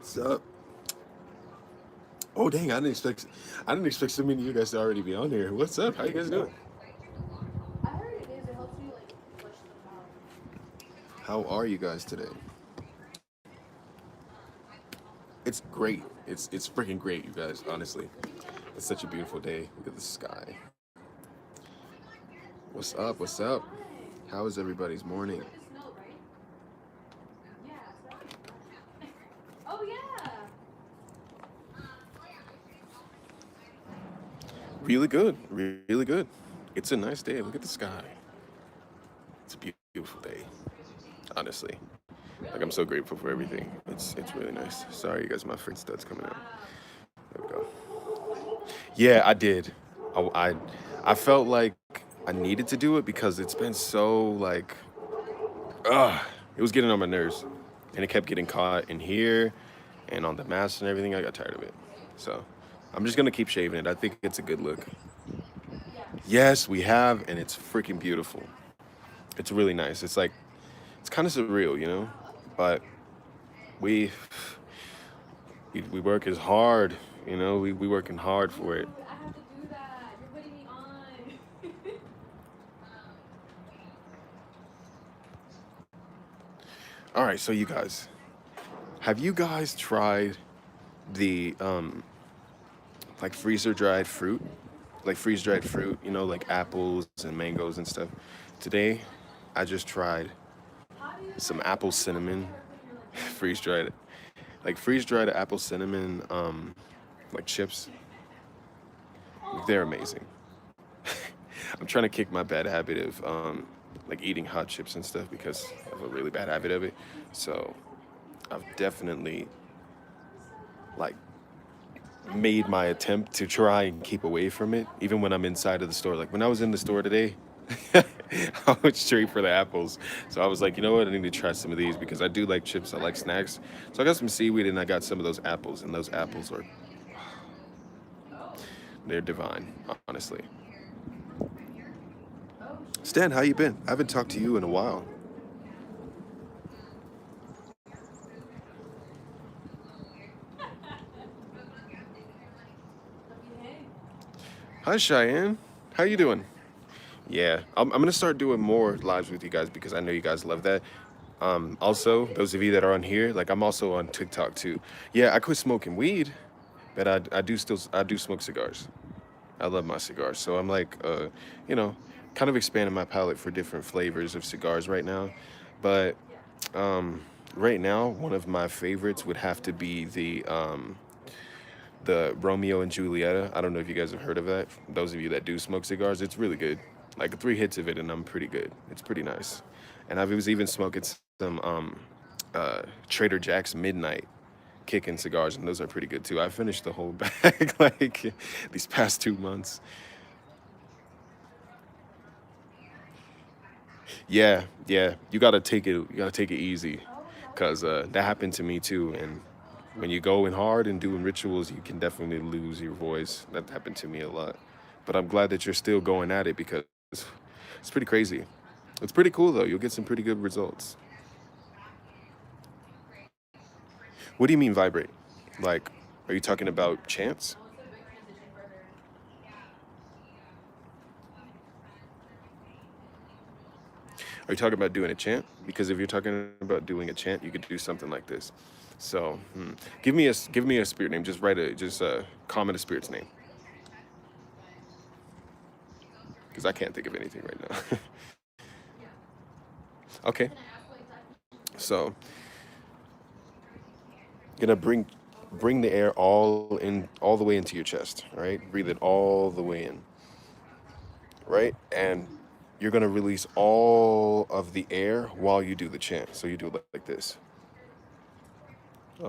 What's up? Oh dang, I didn't expect so many of you guys to already be on here. What's up? How you guys doing? I heard it is. It helps you like flush the bowel. How are you guys today? It's great. It's freaking great, you guys, honestly. It's such a beautiful day. Look at the sky. What's up? It's so What's up? fun. How is everybody's You morning? like the snow, right? Yeah. Oh yeah. Really good. Really good. It's a nice day. Look at the sky. It's a beautiful day. Honestly. Like I'm so Really? grateful for everything. It's really nice. Sorry you guys, my friend stud's coming out. Wow. There we go. Yeah, I did. I I felt like I needed to do it because it's been so like it was getting on my nerves, and it kept getting caught in here, and on the mask and everything. I got tired of it, so I'm just gonna keep shaving it. I think it's a good look. Yeah. Yes, we have, and it's freaking beautiful. It's really nice. It's like it's kind of surreal, you know, but we we work as hard, you know. We working hard for it. Dude, I have to do that. You're putting me on. All right, so you guys, have you guys tried the like freezer dried fruit, like freeze dried fruit, you know, like apples and mangoes and stuff. Today, I just tried How do you some decide which apple ones you want to cinnamon start putting your like freeze fingerprints dried, on? like freeze dried apple cinnamon, like chips. They're Oh. amazing. I'm trying to kick my bad habit of like eating hot chips and stuff because I have a really bad habit of it. So I've definitely like made my attempt to try and keep away from it, even when I'm inside of the store. Like when I was in the store today, I went straight for the apples. So I was like, you know what? I need to try some of these because I do like chips. I like snacks. So I got some seaweed and I got some of those apples, and those apples are Oh. they're divine, honestly. Oh Stan, shoot. how you been? I haven't talked to you in a while. Lucky hey. Hi, Cheyenne. How you doing? Yeah, I'm gonna start doing more lives with you guys because I know you guys love that. Also, those of you that are on here, like I'm also on TikTok too. Yeah, I quit smoking weed, but I do smoke cigars. I love my cigars, so I'm like, you know, kind of expanding my palate for different flavors of cigars right now. But Yeah. right now, one of my favorites would have to be the Romeo and Julieta. I don't know if you guys have heard of that. Those of you that do smoke cigars, it's really good. Like three hits of it, and I'm pretty good. It's pretty nice. And I was even smoking some Trader Jack's Midnight kicking cigars, and those are pretty good too. I finished the whole bag like these past 2 months. Yeah, yeah. You gotta take it. You gotta take it easy, Oh, that was cause that happened to me too. And when you go in hard and doing rituals, you can definitely lose your voice. That happened to me a lot. But I'm glad that you're still going at it because it's pretty crazy. It's pretty cool though. You'll get some pretty good results. What do you mean vibrate? Like, are you talking about chants? I want to transition further. Are you talking about doing a chant? Because if you're talking about doing a chant, you could do something like this. So, give me a spirit name. Just write a just comment a spirit's name because I can't think of anything right now. Yeah. Okay, Can I ask what exactly you want? so gonna bring the air all the way into your chest. All right, breathe it all the way in. Right, and you're gonna release all of the air while you do the chant. So you do it like this. Do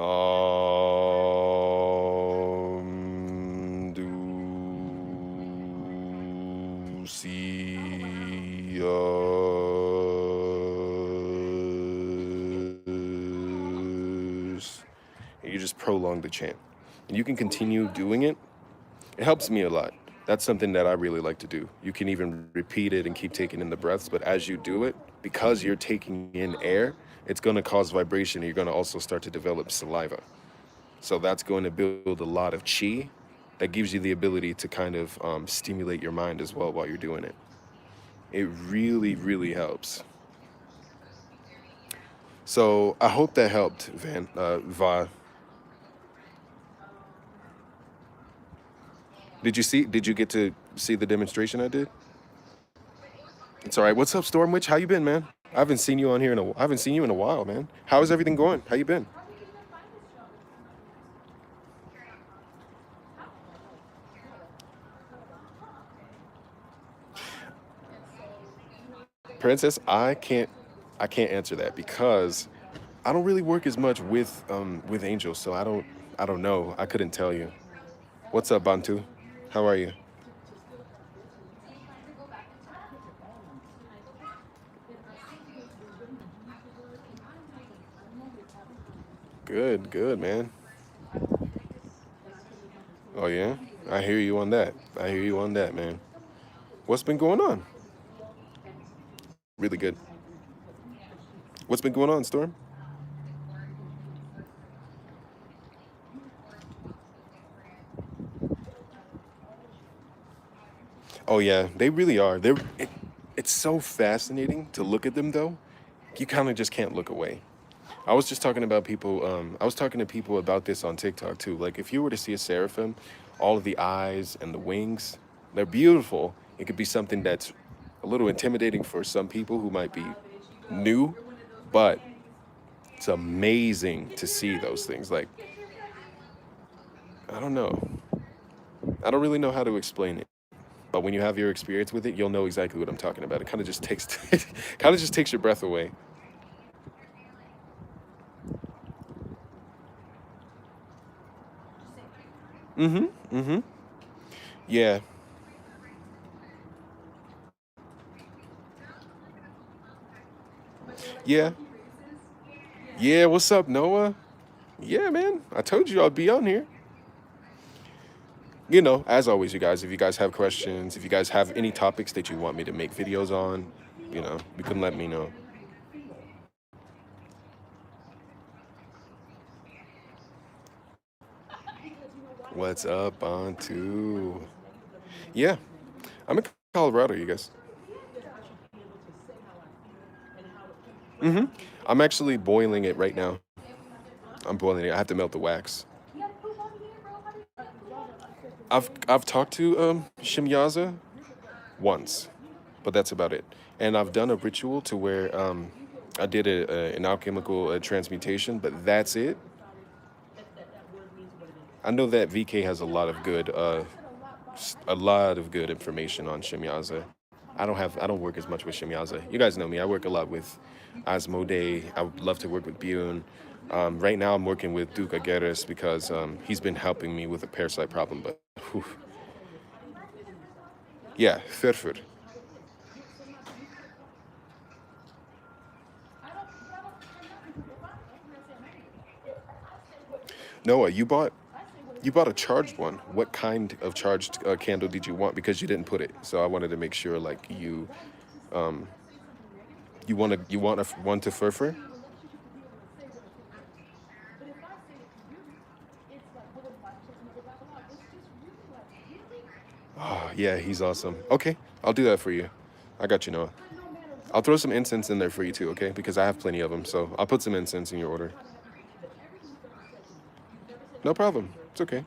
si and you just prolong the chant. And you can Oh my continue doing gosh. it. It helps me a lot. That's something that I really like to do. You can even repeat it and keep taking in the breaths, but as you do it, because you're taking in air, it's going to cause vibration and you're going to also start to develop saliva. So that's going to build a lot of chi that gives you the ability to kind of stimulate your mind as well while you're doing it. It really, really helps. So I hope that helped, Va. Did you see? Did you get to see the demonstration I did? It's all right. What's up, Stormwitch? How you been, man? I haven't seen you on here I haven't seen you in a while, man. How is everything going? How you been? How did you even find this job? Princess, I can't answer that because I don't really work as much with angels, so I don't know. I couldn't tell you. What's up, Bantu? How are you? Good, good, man. Oh yeah, I hear you on that. I hear you on that, man. What's been going on? Really good. What's been going on, Storm? Oh yeah, they really are. It's so fascinating to look at them though. You kind of just can't look away. I was just talking about people. I was talking to people about this on TikTok too. Like, if you were to see a seraphim, all of the eyes and the wings, they're beautiful. It could be something that's a little intimidating for some people who might be new, but it's amazing to see those things. Like, I don't know. I don't really know how to explain it. But when you have your experience with it, you'll know exactly what I'm talking about. It kind of just takes, kind of just takes your breath away. Mm-hmm. Mm-hmm. Yeah. Yeah. Yeah. What's up, Noah? Yeah, man. I told you I'd be on here. As always, you guys, if you guys have questions, if you guys have any topics that you want me to make videos on, you can let me know. What's up, on to? Yeah, I'm in Colorado, you guys. Mm-hmm. I'm actually boiling it right now. I'm boiling it. I have to melt the wax. I've talked to Shimyaza once, but that's about it. And I've done a ritual to where I did an alchemical transmutation, but that's it. I know that VK has a lot of good information on Shimyaza. I don't work as much with Shimyaza. You guys know me. I work a lot with Asmodee. I would love to work with Bune. Right now, I'm working with Duke Aguirres because he's been helping me with a parasite problem. But whew, yeah, Furfur. Noah, you bought a charged one. What kind of charged candle did you want? Because you didn't put it, so I wanted to make sure like you want one to Furfur. Oh, yeah, he's awesome. Okay, I'll do that for you. I got you, Noah. I'll throw some incense in there for you too, okay? Because I have plenty of them, so I'll put some incense in your order. No problem. It's okay.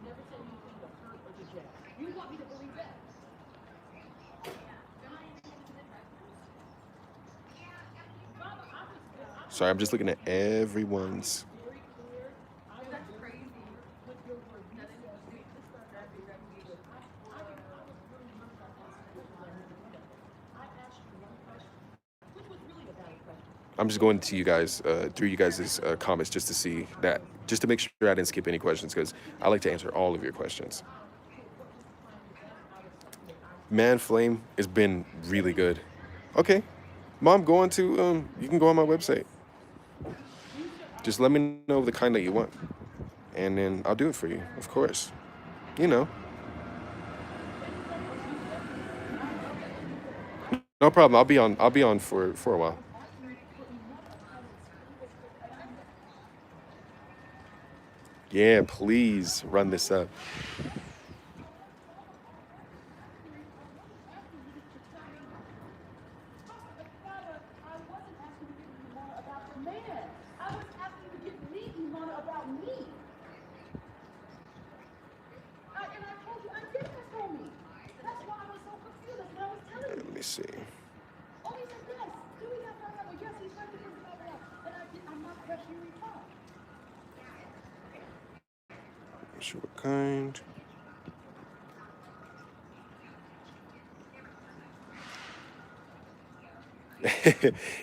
Sorry, I'm just looking at everyone's. I'm just going to you guys through you guys' comments just to see that, just to make sure I didn't skip any questions because I like to answer all of your questions. Man, Flame has been really good. Okay, Mom, going to you can go on my website. Just let me know the kind that you want, and then I'll do it for you. Of course, you know, no problem. I'll be on for a while. Yeah, please run this up. I wasn't asking you to give me Imana about the man. I was asking you to give me Imana about me. And I told you, I did this for me. That's why I was so confused. That's what I was telling Let you. me see. Oh, he said yes. Do we have forever? Yes, he said because of forever. And I'm not questioning your reply. Sure, what kind.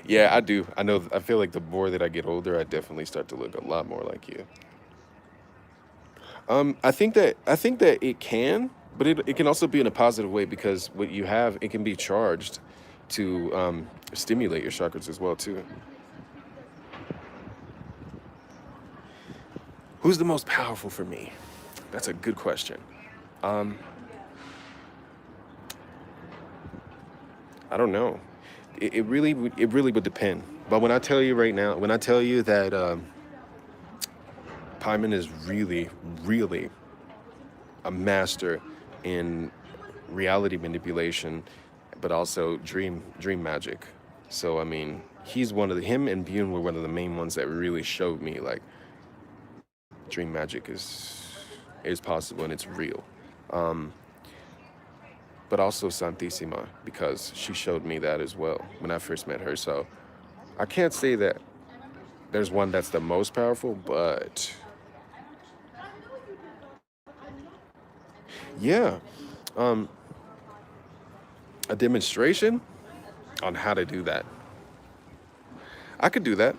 Yeah, I do. I know. I feel like the more that I get older, I definitely start to look a lot more like you. I think that it can, but it can also be in a positive way because what you have, it can be charged to stimulate your chakras as well too. Who's the most powerful for me? That's a good question. Um, I don't know. It really would depend. But when I tell you right now, when I tell you that Pyman is really, really a master in reality manipulation, but also dream magic. So I mean, he's one of the him and Bune were one of the main ones that really showed me like dream magic is possible and it's real. Um, but also Santissima because she showed me that as well when I first met her. So I can't say that there's one that's the most powerful, but yeah, um, a demonstration on how to do that. I could do that.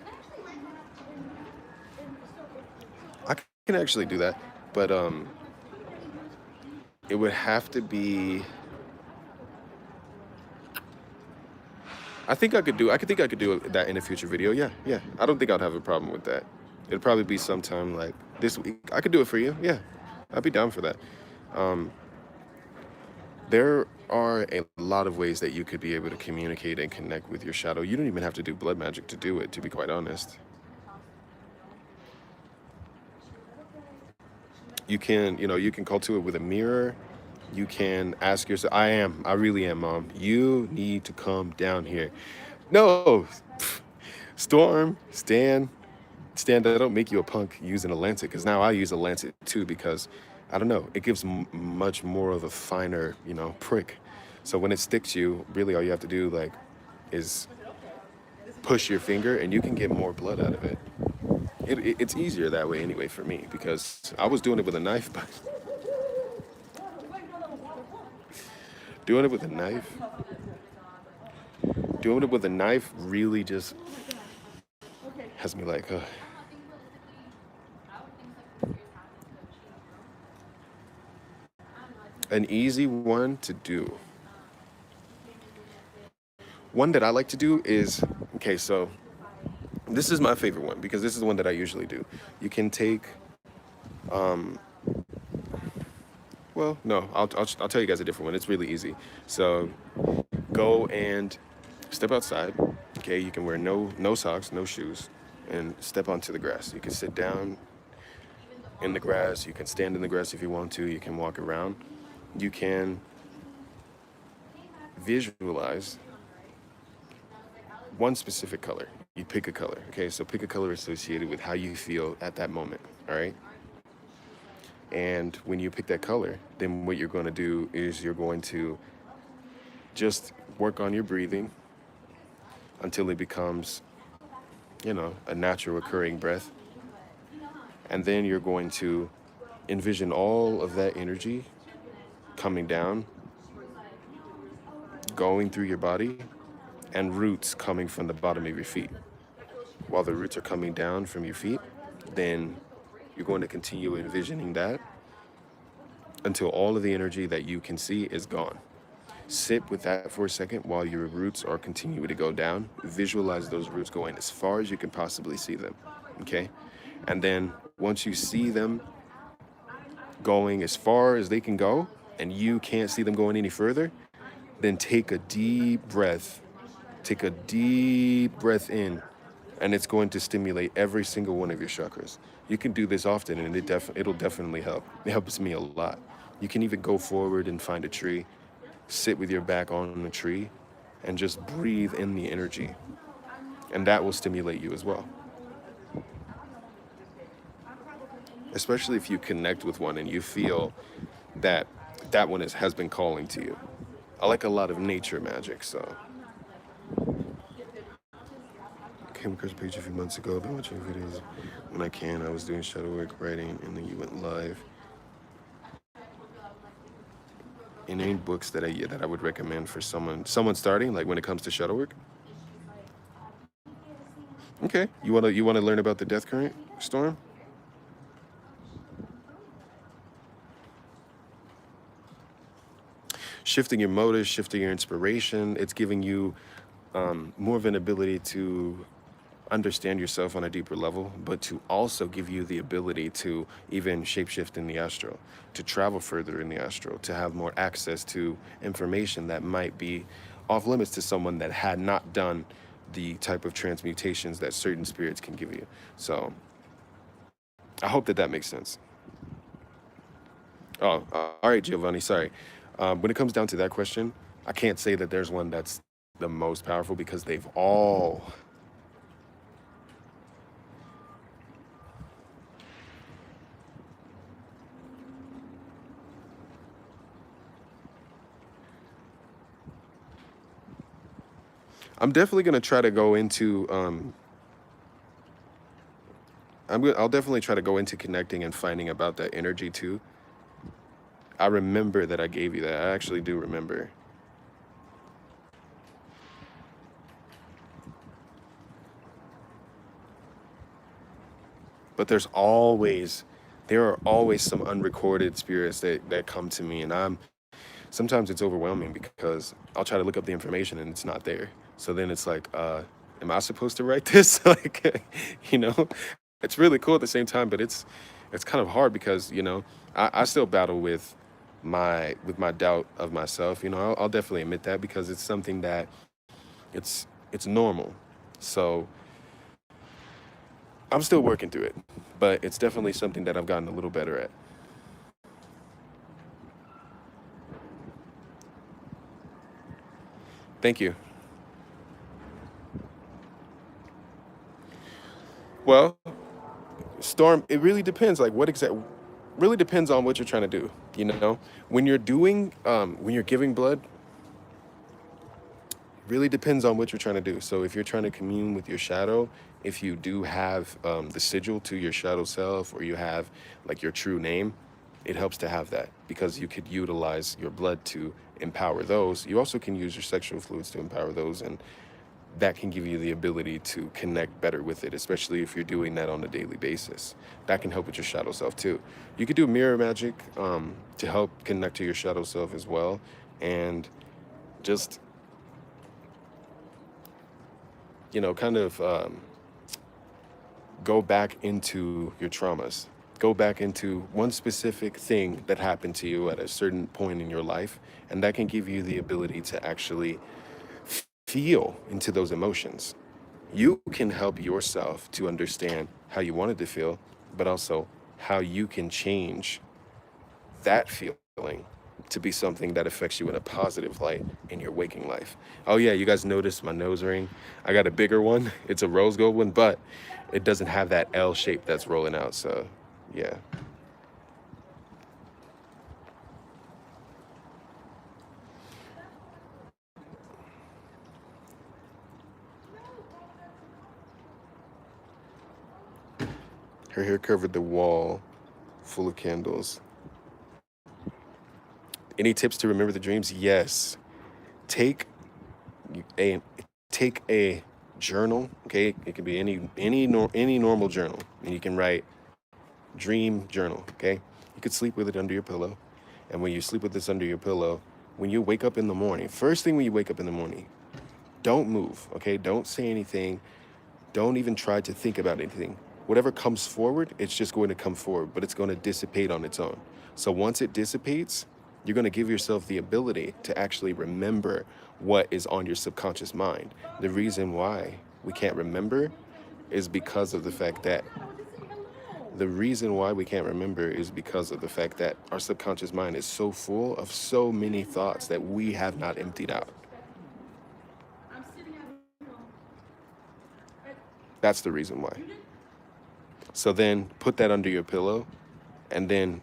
I can actually do that, but it would have to be. I think I could do. I could think I could do that in a future video. Yeah, yeah. I don't think I'd have a problem with that. It'd probably be sometime like this week. I could do it for you. Yeah, I'd be down for that. Um, there are a lot of ways that you could be able to communicate and connect with your shadow. You don't even have to do blood magic to do it. To be quite honest, you can. You can call to it with a mirror. You can ask yourself. I really am, mom. You need to come down here. No, Storm, Stan, that don't make you a punk using a lancet because now I use a lancet too because I don't know, it gives much more of a finer, prick. So when it sticks you, really all you have to do like is push your finger and you can get more blood out of it. It's easier that way anyway for me because I was doing it with a knife, but doing it with a knife, doing it with a knife really just has me like, an easy one to do. One that I like to do is okay, so this is my favorite one because this is the one that I usually do. You can take, well, no, I'll tell you guys a different one. It's really easy. So go and step outside. Okay, you can wear no socks, no shoes, and step onto the grass. You can sit down in the grass. You can stand in the grass if you want to. You can walk around. You can visualize one specific color. You pick a color. Okay, so pick a color associated with how you feel at that moment. All right. And when you pick that color, then what you're going to do is you're going to just work on your breathing until it becomes, a natural occurring breath. And then you're going to envision all of that energy coming down, going through your body, and roots coming from the bottom of your feet. While the roots are coming down from your feet, then you're going to continue envisioning that until all of the energy that you can see is gone. Sit with that for a second while your roots are continuing to go down. Visualize those roots going as far as you can possibly see them. Okay? And then once you see them going as far as they can go and you can't see them going any further, then take a deep breath. Take a deep breath in and it's going to stimulate every single one of your chakras. You can do this often, and it'll definitely help. It helps me a lot. You can even go forward and find a tree, sit with your back on the tree, and just breathe in the energy, and that will stimulate you as well. Especially if you connect with one and you feel that that one has been calling to you. I like a lot of nature magic, so. Came across a page a few months ago. I've been watching videos when I can. I was doing shadow work, writing, and then you went live. Any books that I would recommend for someone starting, like when it comes to shadow work? Okay, you wanna learn about the death current storm? Shifting your motives, shifting your inspiration. It's giving you more of an ability to understand yourself on a deeper level, but to also give you the ability to even shapeshift in the astral, to travel further in the astral, to have more access to information that might be off limits to someone that had not done the type of transmutations that certain spirits can give you. So I hope that makes sense. Oh, all right, Giovanni. Sorry. When it comes down to that question, I can't say that there's one that's the most powerful because they've all. I'm definitely gonna try to go into. I'll definitely try to go into connecting and finding about that energy too. I remember that I gave you that. I actually do remember. But there are always some unrecorded spirits that come to me, and sometimes it's overwhelming because I'll try to look up the information and it's not there. So then it's like, am I supposed to write this? Like, you know, it's really cool at the same time, but it's kind of hard because I still battle with my doubt of myself. I'll definitely admit that because it's something that it's normal. So I'm still working through it, but it's definitely something that I've gotten a little better at. Thank you. Well, Storm, it really depends. Like, really depends on what you're trying to do. When you're giving blood, really depends on what you're trying to do. So if you're trying to commune with your shadow, if you do have the sigil to your shadow self, or you have like your true name, it helps to have that because you could utilize your blood to empower those. You also can use your sexual fluids to empower those, and that can give you the ability to connect better with it, especially if you're doing that on a daily basis. That can help with your shadow self too. You could do mirror magic to help connect to your shadow self as well, and just kind of go back into your traumas. Go back into one specific thing that happened to you at a certain point in your life, and that can give you the ability to actually feel into those emotions. You can help yourself to understand how you wanted to feel, but also how you can change that feeling to be something that affects you in a positive light in your waking life. Oh yeah, you guys noticed my nose ring? I got a bigger one. It's a rose gold one, but it doesn't have that L shape that's rolling out. So yeah. Her hair covered the wall full of candles. Any tips to remember the dreams? Yes. Take a take a journal, okay? It can be any normal journal, and you can write dream journal, okay? You could sleep with it under your pillow. And when you sleep with this under your pillow, when you wake up in the morning, first thing when you wake up in the morning, don't move, okay? Don't say anything. Don't even try to think about anything. Whatever comes forward, it's just going to come forward, but it's going to dissipate on its own. So once it dissipates, you're going to give yourself the ability to actually remember what is on your subconscious mind. The reason why we can't remember is because of the fact that the reason why we can't remember is because of the fact that our subconscious mind is so full of so many thoughts that we have not emptied out. I'm sitting at home. And That's the reason you why. didn't. So then put that under your pillow and then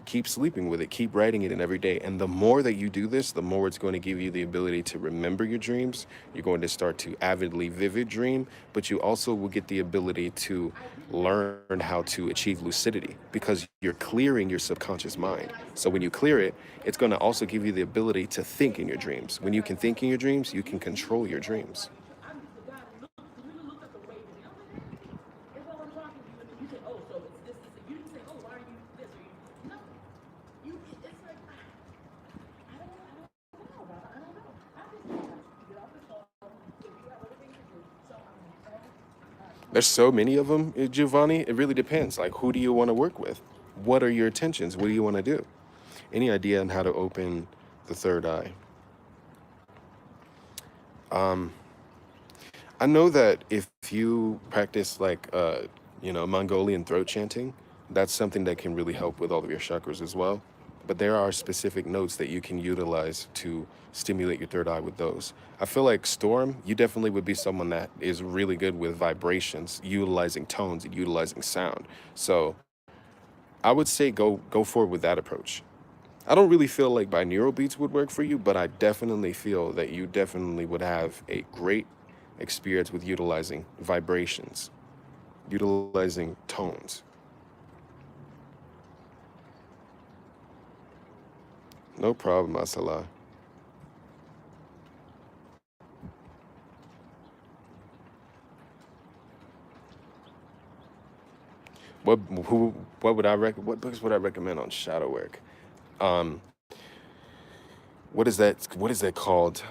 keep sleeping with it. Keep writing it in every day. And the more that you do this, the more it's going to give you the ability to remember your dreams. You're going to start to avidly vivid dream, but you also will get the ability to learn how to achieve lucidity because you're clearing your subconscious mind. So when you clear it, it's going to also give you the ability to think in your dreams. When you can think in your dreams, you can control your dreams. I'm the guy that really looked at the way to me. I'm like, hey. And while I'm talking to you, and then you say, oh, so it's this, this. You didn't say, oh, why are you this? Or you, nothing. It's like, I don't know, Robert. I don't know. I just get off the phone. If you have other things to do, so I'm like, There's so many of them, Giovanni. It really depends. Like, who do you want to work with? What are your intentions? What do you want to do? Any idea on how to open the third eye? Um, I know that if you practice like Mongolian throat chanting, that's something that can really help with all of your chakras as well. But there are specific notes that you can utilize to stimulate your third eye with those. I feel like Storm, you definitely would be someone that is really good with vibrations, utilizing tones and utilizing sound. So I would say go forward with that approach. I don't really feel like binaural beats would work for you, but I definitely feel that you definitely would have a great experience with utilizing vibrations, utilizing tones. No problem, Asala. What who what would I what books would I recommend on shadow work? Um, what is that called?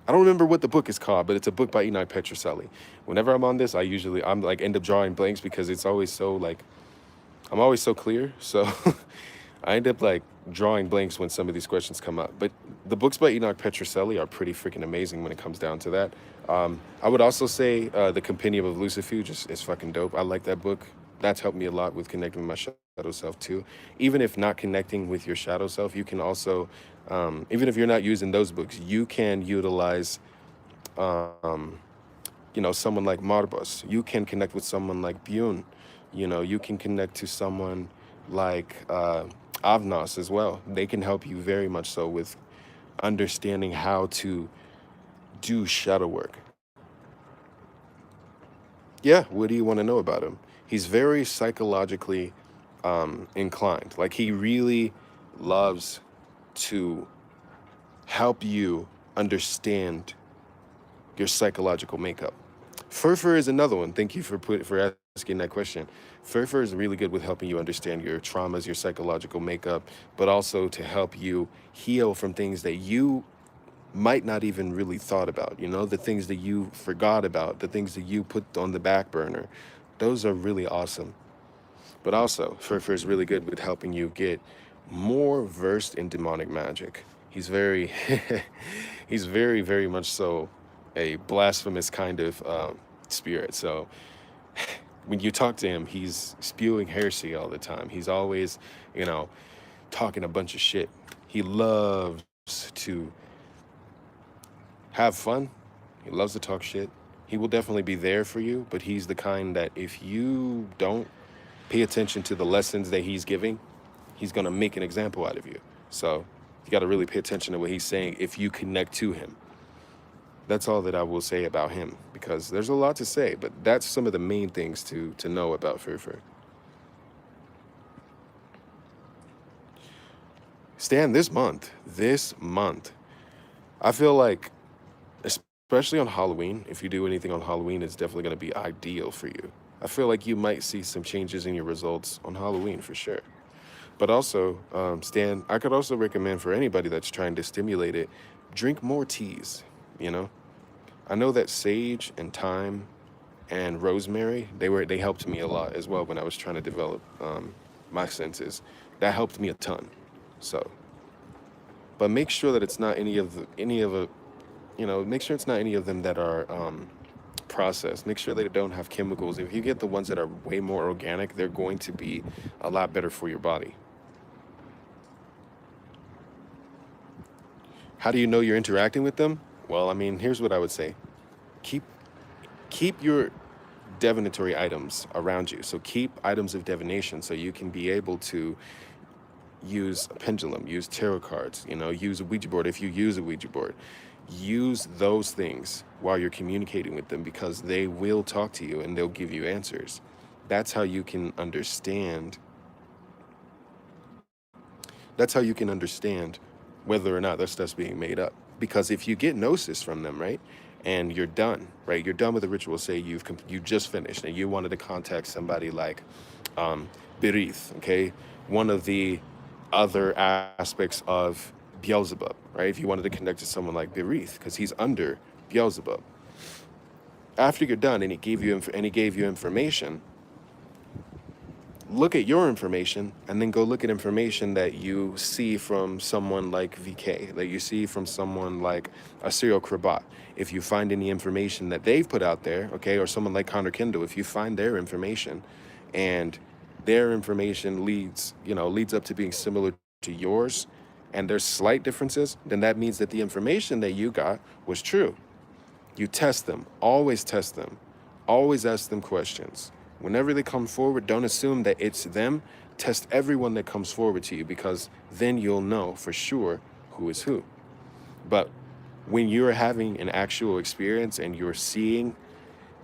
I don't remember what the book is called, but it's a book by Enoch Petroselli. Whenever I'm on this, I'm like end up drawing blanks because it's always so like I'm always so clear. So I end up like drawing blanks when some of these questions come up. But the books by Enoch Petroselli are pretty freaking amazing when it comes down to that. I would also say the Compendium of Lucifuge is fucking dope. I like that book. That's helped me a lot with connecting with my shadow self too. Even if not connecting with your shadow self, you can also, even if you're not using those books, you can utilize um, someone like Marbus. You can connect with someone like Bune. You can connect to someone like Avnas as well. They can help you very much so with understanding how to do shadow work. Yeah, what do you want to know about him? He's very psychologically inclined. Like he really loves to help you understand your psychological makeup. Furfur is another one. Thank you for asking that question. Furfur is really good with helping you understand your traumas, your psychological makeup, but also to help you heal from things that you might not even really thought about. The things that you forgot about, the things that you put on the back burner. Those are really awesome. But also, Furfur is really good with helping you get more versed in demonic magic. He's very, he's very, very much so a blasphemous kind of spirit. So when you talk to him, he's spewing heresy all the time. He's always, you know, talking a bunch of shit. He loves to have fun. He loves to talk shit. He will definitely be there for you, but he's the kind that if you don't pay attention to the lessons that he's giving, he's going to make an example out of you. So you got to really pay attention to what he's saying if you connect to him. That's all that I will say about him because there's a lot to say, but that's some of the main things to know about Furfur. Stan, this month, I feel like, especially on Halloween, if you do anything on Halloween, it's definitely going to be ideal for you. I feel like you might see some changes in your results on Halloween for sure. But also, Stan, I could also recommend for anybody that's trying to stimulate it, drink more teas. You know, I know that sage and thyme and rosemary, they helped me a lot as well when I was trying to develop my senses. That helped me a ton. So, but make sure that it's not any of the, make sure it's not any of them that are processed. Make sure they don't have chemicals. If you get the ones that are way more organic, they're going to be a lot better for your body. How do you know you're interacting with them? Well, I mean, here's what I would say. Keep keep your divinatory items around you. So keep items of divination so you can be able to use a pendulum, use tarot cards, use a Ouija board if you use a Ouija board. Use those things while you're communicating with them because they will talk to you and they'll give you answers. That's how you can understand. That's how you can understand whether or not that stuff's being made up. Because if you get gnosis from them, right, and you're done, right, you're done with the ritual. Say you just finished and you wanted to contact somebody like um, Berith, okay, one of the other aspects of Beelzebub, right? If you wanted to connect to someone like Berith, because he's under Beelzebub. After you're done, and he gave you information, look at your information and then go look at information that you see from someone like VK, that you see from someone like a serial Krabat. If you find any information that they've put out there, okay, or someone like Connor Kendall, if you find their information and their information leads up to being similar to yours and there's slight differences, then that means that the information that you got was true. You test them, always ask them questions. Whenever they come forward, don't assume that it's them. Test everyone that comes forward to you because then you'll know for sure who is who. But when you're having an actual experience and you're seeing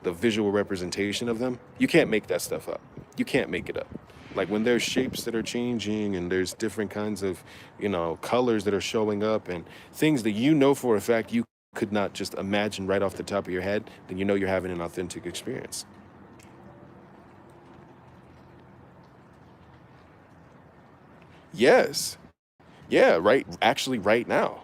the visual representation of them, you can't make that stuff up. You can't make it up. Like when there's shapes that are changing and there's different kinds of, colors that are showing up and things that you know for a fact you could not just imagine right off the top of your head, then you know you're having an authentic experience. Yes. Yeah, right. Actually, right now.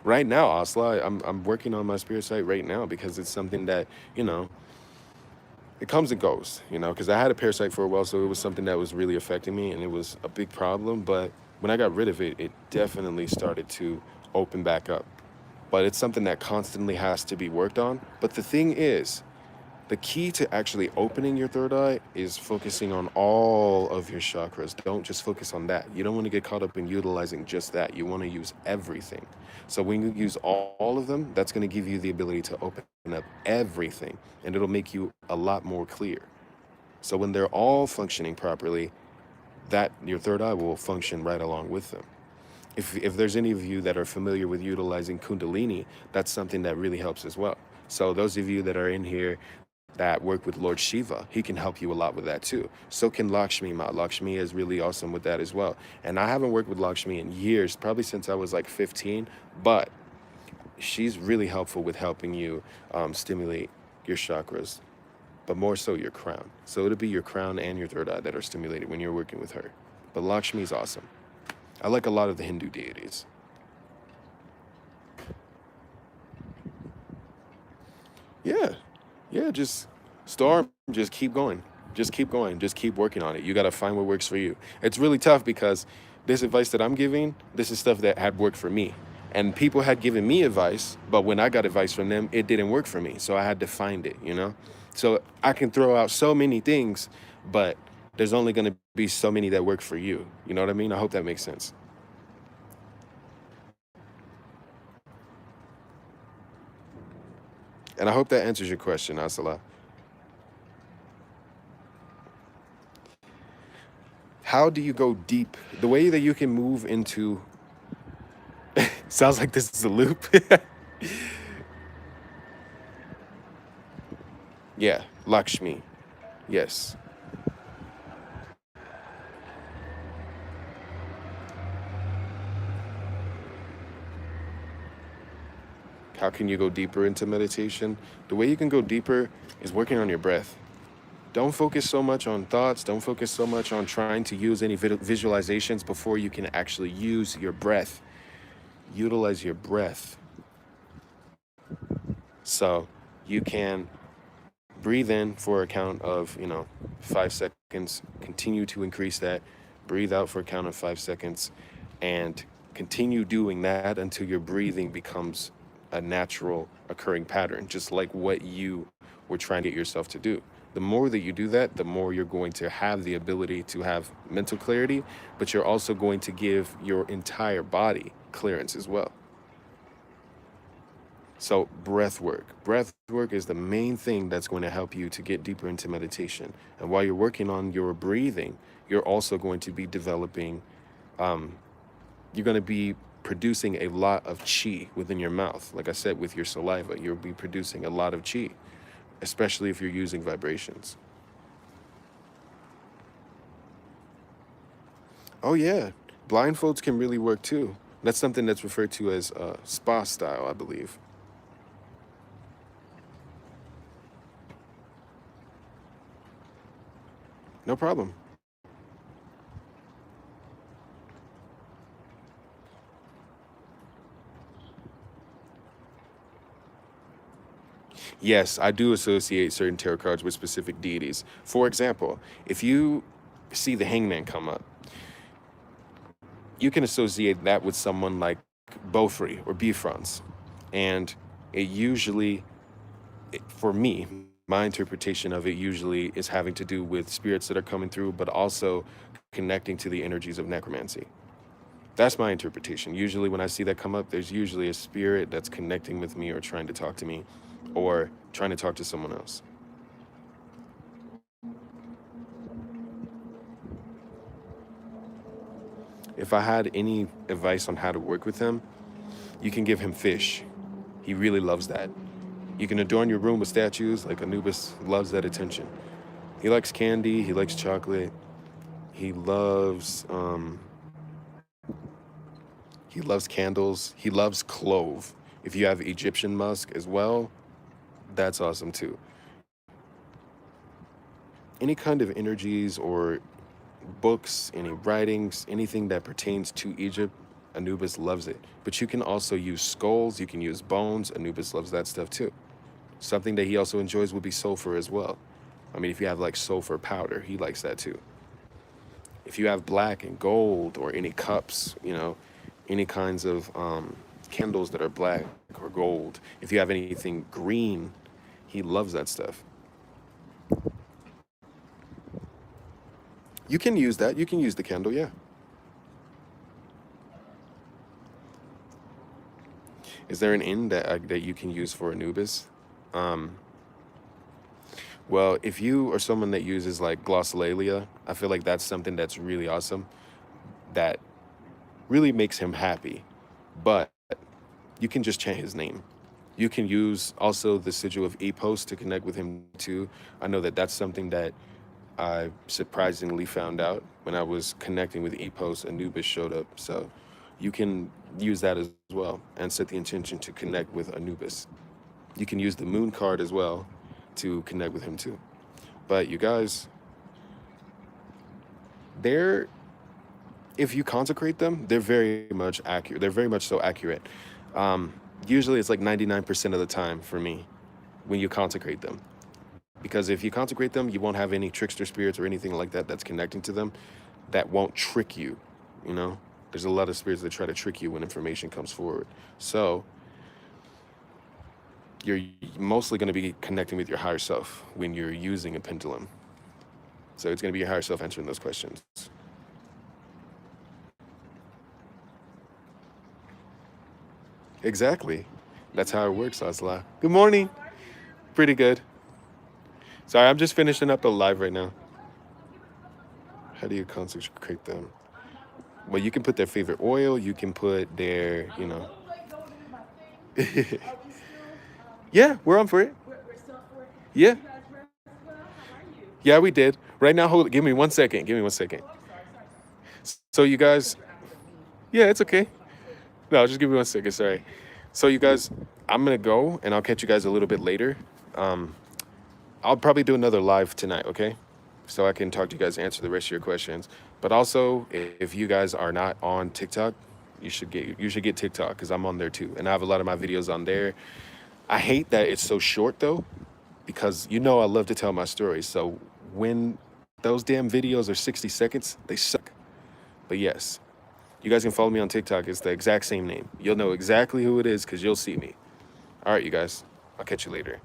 Right now, Asla, I'm working on my spirit site right now because it's something that, it comes and goes, because I had a parasite for a while, so it was something that was really affecting me and it was a big problem. But when I got rid of it, it definitely started to open back up. But it's something that constantly has to be worked on. But the thing is, the key to actually opening your third eye is focusing on all of your chakras. Don't just focus on that. You don't want to get caught up in utilizing just that. You want to use everything. So when you use all of them, that's going to give you the ability to open up everything and it'll make you a lot more clear. So when they're all functioning properly, that your third eye will function right along with them. If there's any of you that are familiar with utilizing Kundalini, that's something that really helps as well. So those of you that are in here that work with Lord Shiva, he can help you a lot with that too. So can Lakshmi Ma. Lakshmi is really awesome with that as well. And I haven't worked with Lakshmi in years, probably since I was like 15, but she's really helpful with helping you stimulate your chakras, but more so your crown. So it'll be your crown and your third eye that are stimulated when you're working with her. But Lakshmi is awesome. I like a lot of the Hindu deities. Yeah. Yeah, just Storm, just keep going. Just keep going. Just keep working on it. You got to find what works for you. It's really tough because this advice that I'm giving, this is stuff that had worked for me. And people had given me advice, but when I got advice from them, it didn't work for me. So I had to find it. So I can throw out so many things, but there's only going to be so many that work for you. You know what I mean? I hope that makes sense. And I hope that answers your question, Asala. How do you go deep? The way that you can move into sounds like this is a loop. Yeah, Lakshmi. Yes. How can you go deeper into meditation? The way you can go deeper is working on your breath. Don't focus so much on thoughts. Don't focus so much on trying to use any visualizations before you can actually use your breath. Utilize your breath. So you can breathe in for a count of, 5 seconds. Continue to increase that. Breathe out for a count of 5 seconds. And continue doing that until your breathing becomes a natural occurring pattern, just like what you were trying to get yourself to do. The more that you do that, the more you're going to have the ability to have mental clarity, but you're also going to give your entire body clearance as well. So, breath work. Breath work is the main thing that's going to help you to get deeper into meditation. And while you're working on your breathing, you're also going to be developing, you're going to be producing a lot of chi within your mouth. Like I said, with your saliva, you'll be producing a lot of chi, especially if you're using vibrations. Oh, yeah. Blindfolds can really work too. That's something that's referred to as spa style, I believe. No problem. Yes, I do associate certain tarot cards with specific deities. For example, if you see the hangman come up, you can associate that with someone like Beaufry or Bifrons. And it usually, for me, my interpretation of it usually is having to do with spirits that are coming through, but also connecting to the energies of necromancy. That's my interpretation. Usually, when I see that come up, there's usually a spirit that's connecting with me or trying to talk to me or trying to talk to someone else. If I had any advice on how to work with him, you can give him fish. He really loves that. You can adorn your room with statues, like Anubis loves that attention. He likes candy, he likes chocolate, he loves he loves candles, he loves clove. If you have Egyptian musk as well, that's awesome too. Any kind of energies or books, any writings, anything that pertains to Egypt, Anubis loves it. But you can also use skulls, you can use bones. Anubis loves that stuff too. Something that he also enjoys would be sulfur as well. I mean, if you have like sulfur powder, he likes that too. If you have black and gold or any cups, any kinds of candles that are black or gold, if you have anything green, he loves that stuff. You can use that. You can use the candle, yeah. Is there an end that you can use for Anubis? Um, well, if you are someone that uses like glossolalia, I feel like that's something that's really awesome. That really makes him happy. But you can just chant his name. You can use also the sigil of Epos to connect with him too. I know that that's something that I surprisingly found out when I was connecting with Epos. Anubis showed up. So you can use that as well and set the intention to connect with Anubis. You can use the moon card as well to connect with him too. But you guys, they're if you consecrate them, they're very much accurate. They're very much so accurate. Um, Usually it's like 99% of the time for me when you consecrate them. Because if you consecrate them, you won't have any trickster spirits or anything like that that's connecting to them that won't trick you. You know, there's a lot of spirits that try to trick you when information comes forward. So you're mostly going to be connecting with your higher self when you're using a pendulum. So it's going to be your higher self answering those questions. Exactly. That's how it works, Asla. Good morning. Pretty good. Sorry, I'm just finishing up a live right now. How do you consecrate them? Well, you can put their favorite oil. You can put their, yeah, we're on for it. we're still up for it. Yeah, You guys rest well. How are you? yeah, we did. Right now, hold. Give me 1 second. Give me 1 second. Oh, I'm sorry. So you guys, You're out with me. yeah, it's okay. My foot. No, just give me 1 second. Sorry. So you guys, I'm gonna go, and I'll catch you guys a little bit later. Um, I'll probably do another live tonight. Okay, so I can talk to you guys, answer the rest of your questions. But also, if you guys are not on TikTok, you should get TikTok because I'm on there too, and I have a lot of my videos on there. I hate that it's so short though, because I love to tell my stories. So when those damn videos are 60 seconds, they suck. But yes, you guys can follow me on TikTok. It's the exact same name. You'll know exactly who it is because you'll see me. All right, you guys. I'll catch you later.